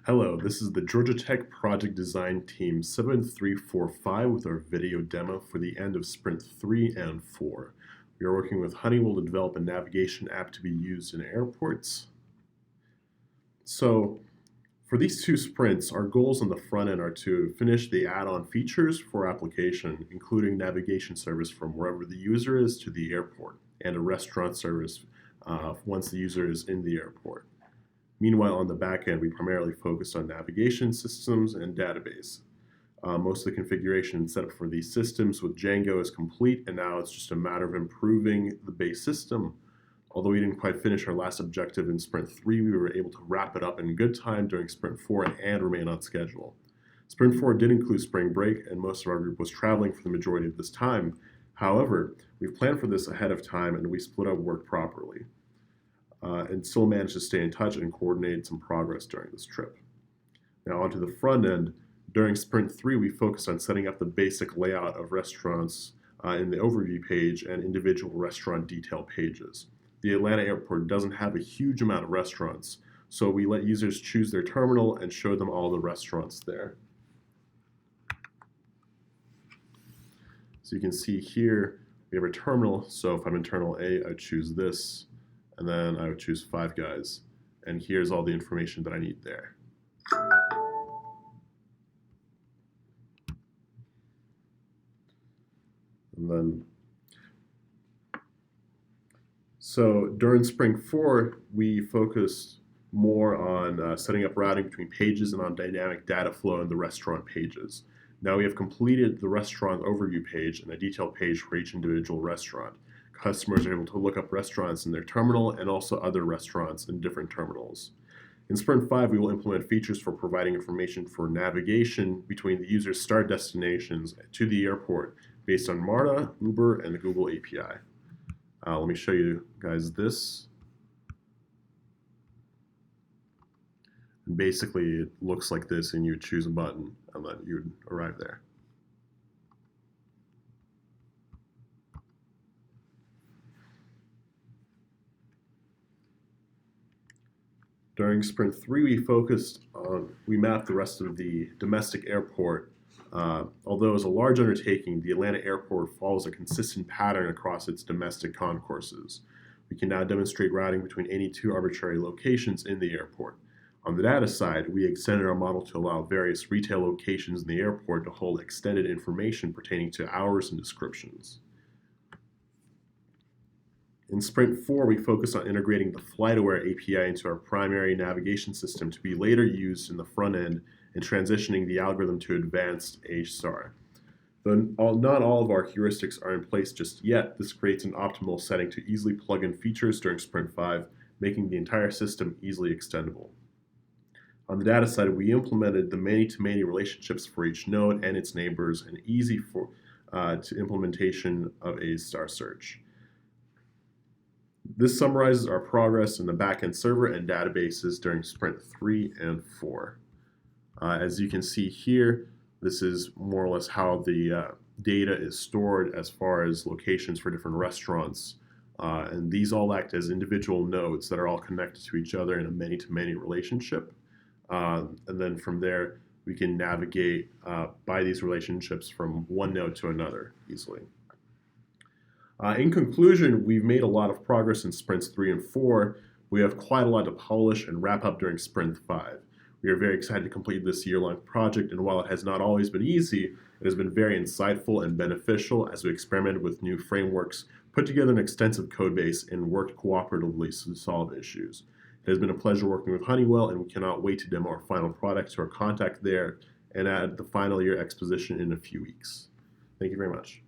Hello, this is the Georgia Tech Project Design Team 7345 with our video demo for the end of Sprint 3 and 4. We are working with Honeywell to develop a navigation app to be used in airports. So, for these two sprints, our goals on the front end are to finish the add-on features for application, including navigation service from wherever the user is to the airport, and a restaurant service once the user is in the airport. Meanwhile, on the back end, we primarily focused on navigation systems and database. Most of the configuration and setup for these systems with Django is complete, and now it's just a matter of improving the base system. Although we didn't quite finish our last objective in Sprint 3, we were able to wrap it up in good time during Sprint 4 and remain on schedule. Sprint 4 did include spring break, and most of our group was traveling for the majority of this time. However, we've planned for this ahead of time, and we split up work properly. And still managed to stay in touch and coordinate some progress during this trip. Now onto the front end. During Sprint 3, we focused on setting up the basic layout of restaurants in the overview page and individual restaurant detail pages. The Atlanta airport doesn't have a huge amount of restaurants, so we let users choose their terminal and show them all the restaurants there. So you can see here, we have a terminal, so if I'm in Terminal A, I choose this, and then I would choose Five Guys, and here's all the information that I need there. And then, so during Sprint 4, we focused more on setting up routing between pages and on dynamic data flow in the restaurant pages. Now we have completed the restaurant overview page and a detail page for each individual restaurant. Customers are able to look up restaurants in their terminal and also other restaurants in different terminals. In Sprint 5, we will implement features for providing information for navigation between the user's start destinations to the airport based on MARTA, Uber, and the Google API. Let me show you guys this. And basically, it looks like this, and you would choose a button, and then you would arrive there. During Sprint 3, we mapped the rest of the domestic airport. Although it's a large undertaking, the Atlanta airport follows a consistent pattern across its domestic concourses. We can now demonstrate routing between any two arbitrary locations in the airport. On the data side, we extended our model to allow various retail locations in the airport to hold extended information pertaining to hours and descriptions. In Sprint 4, we focused on integrating the FlightAware API into our primary navigation system to be later used in the front end and transitioning the algorithm to advanced A*. Though not all of our heuristics are in place just yet, this creates an optimal setting to easily plug in features during Sprint 5, making the entire system easily extendable. On the data side, we implemented the many-to-many relationships for each node and its neighbors and easy to implementation of A* search. This summarizes our progress in the backend server and databases during Sprint 3 and 4. As you can see here, this is more or less how the data is stored as far as locations for different restaurants. And these all act as individual nodes that are all connected to each other in a many-to-many relationship. And then from there, we can navigate by these relationships from one node to another easily. In conclusion, we've made a lot of progress in Sprints 3 and 4. We have quite a lot to polish and wrap up during Sprint 5. We are very excited to complete this year-long project, and while it has not always been easy, it has been very insightful and beneficial as we experimented with new frameworks, put together an extensive codebase, and worked cooperatively to solve issues. It has been a pleasure working with Honeywell, and we cannot wait to demo our final product to our contact there and at the final year exposition in a few weeks. Thank you very much.